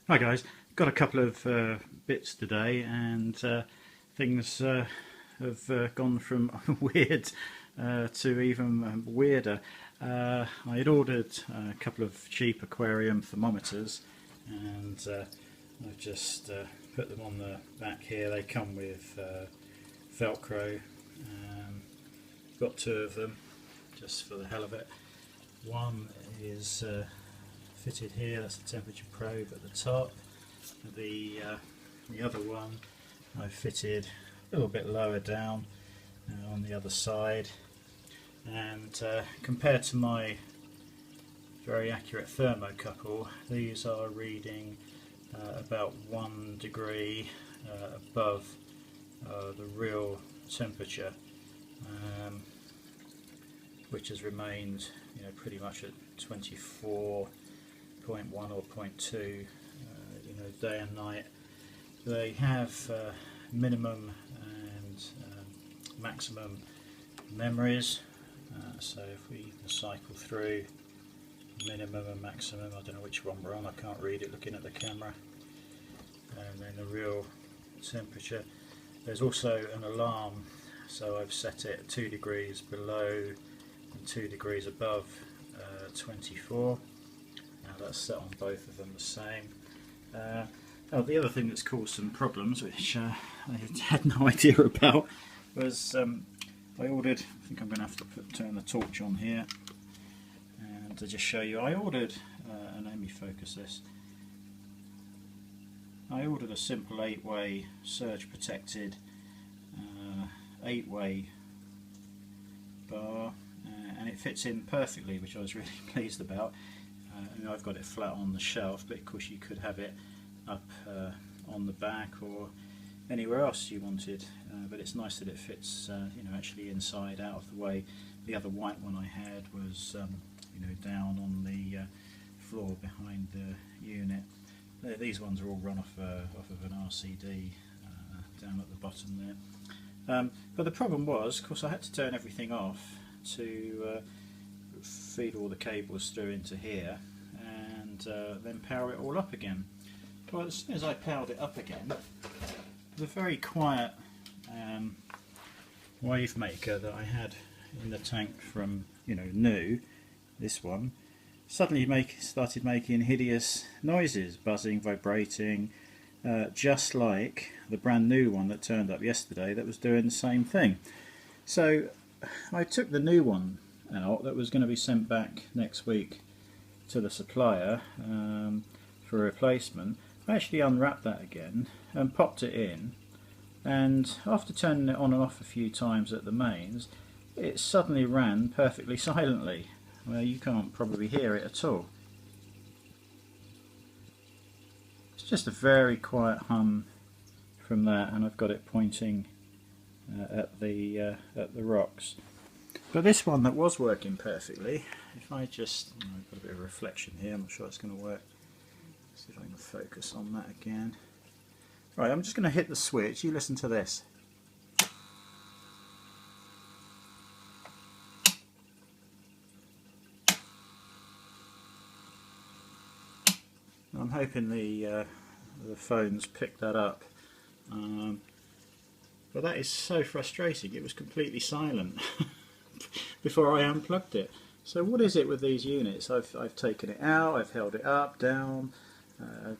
Hi guys, got a couple of bits today, and things have gone from weird to even weirder. I had ordered a couple of cheap aquarium thermometers, and I've just put them on the back here. They come with Velcro. Got two of them just for the hell of it. One is fitted here, that's the temperature probe at the top. The other one I fitted a little bit lower down on the other side, and compared to my very accurate thermocouple, these are reading about 1 degree above the real temperature, which has remained, pretty much at 24.1 or 0.2, day and night. They have minimum and maximum memories. So if we cycle through minimum and maximum, I don't know which one we're on, I can't read it looking at the camera, and then the real temperature. There's also an alarm, so I've set it 2 degrees below and 2 degrees above 24. Now that's set on both of them the same. The other thing that's caused some problems, which I had no idea about, was I ordered, I think I'm going to have to turn the torch on here and to just show you, I ordered, and let me focus this, I ordered a simple 8-way surge protected 8-way bar, and it fits in perfectly, which I was really pleased about. I've got it flat on the shelf, but of course you could have it up on the back or anywhere else you wanted, but it's nice that it fits actually inside out of the way. The other white one I had was down on the floor behind the unit. These ones are all run off of an RCD down at the bottom there. But the problem was, of course, I had to turn everything off to feed all the cables through into here, and then power it all up again. Well, as soon as I powered it up again, the very quiet wave maker that I had in the tank from new, this one, suddenly started making hideous noises, buzzing, vibrating, just like the brand new one that turned up yesterday that was doing the same thing. So I took the new one out that was going to be sent back next week to the supplier for a replacement. I actually unwrapped that again and popped it in, and after turning it on and off a few times at the mains, it suddenly ran perfectly silently. Well, you can't probably hear it at all. It's just a very quiet hum from that, and I've got it pointing at the rocks. But this one that was working perfectly, if I just, I've got a bit of reflection here, I'm not sure it's going to work. Let's see if I can focus on that again. Right, I'm just going to hit the switch, you listen to this. I'm hoping the phones picked that up, but that is so frustrating. It was completely silent before I unplugged it. So what is it with these units? I've taken it out, I've held it up, down,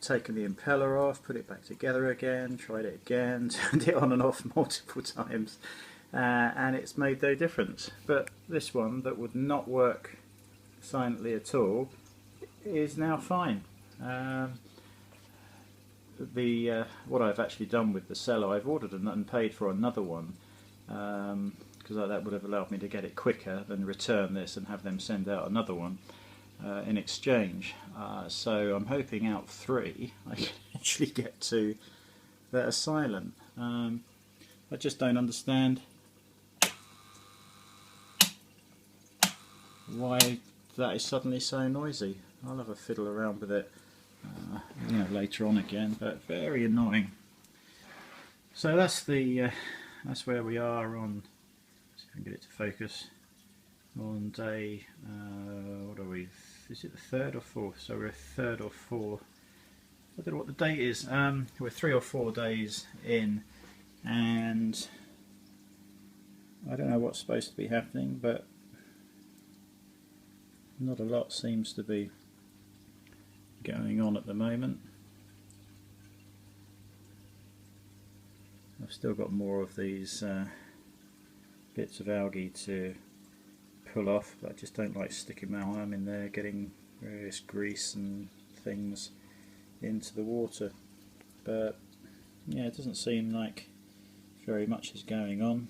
taken the impeller off, put it back together again, tried it again, turned it on and off multiple times, and it's made no difference. But this one that would not work silently at all is now fine. What I've actually done with the cello, I've ordered and paid for another one, because that would have allowed me to get it quicker than return this and have them send out another one in exchange. So I'm hoping out 3 I can actually get 2 that are silent. I just don't understand why that is suddenly so noisy. I'll have a fiddle around with it later on again, but very annoying. So that's where we are on, see if I can get it to focus, on day, what are we, is it the 3rd or 4th? So we're 3rd or 4th I don't know what the date is. We're 3 or 4 days in, and I don't know what's supposed to be happening, but not a lot seems to be going on at the moment. I've still got more of these bits of algae to pull off, but I just don't like sticking my arm in there getting various grease and things into the water. But yeah, it doesn't seem like very much is going on.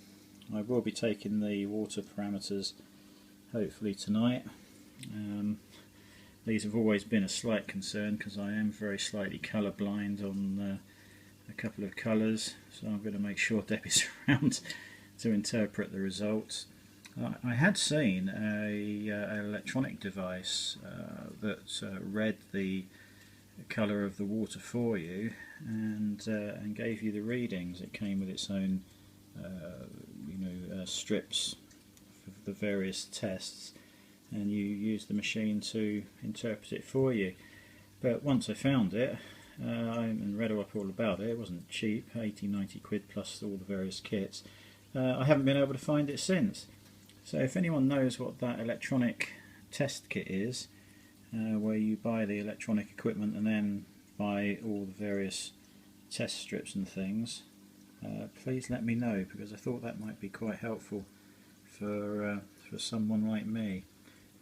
I will be taking the water parameters hopefully tonight. These have always been a slight concern because I am very slightly colour blind on a couple of colours, so I'm going to make sure Debbie's around to interpret the results. I had seen an electronic device that read the colour of the water for you and gave you the readings. It came with its own strips for the various tests, and you use the machine to interpret it for you. But once I found it and read up all about it, it wasn't cheap, 80-90 quid plus all the various kits. I haven't been able to find it since. So if anyone knows what that electronic test kit is, where you buy the electronic equipment and then buy all the various test strips and things, please let me know, because I thought that might be quite helpful for someone like me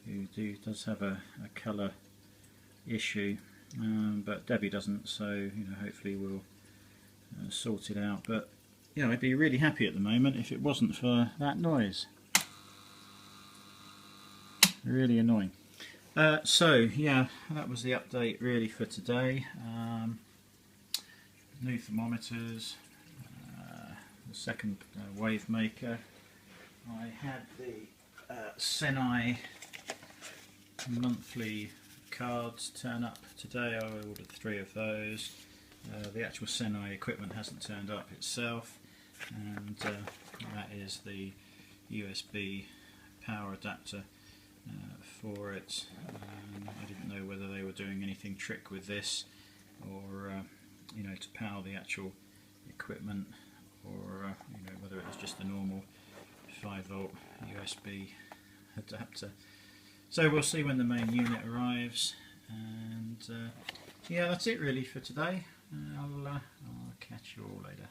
who does have a colour issue, but Debbie doesn't, so hopefully we'll sort it out. But yeah, I'd be really happy at the moment if it wasn't for that noise. Really annoying. So yeah, that was the update really for today. New thermometers, the second wave maker. I had the Senai monthly cards turn up today. I ordered 3 of those. The actual Senai equipment hasn't turned up itself, and that is the USB power adapter for it. I didn't know whether they were doing anything trick with this, or to power the actual equipment, or whether it was just a normal 5-volt USB adapter. So we'll see when the main unit arrives, and yeah, that's it really for today. I'll catch you all later.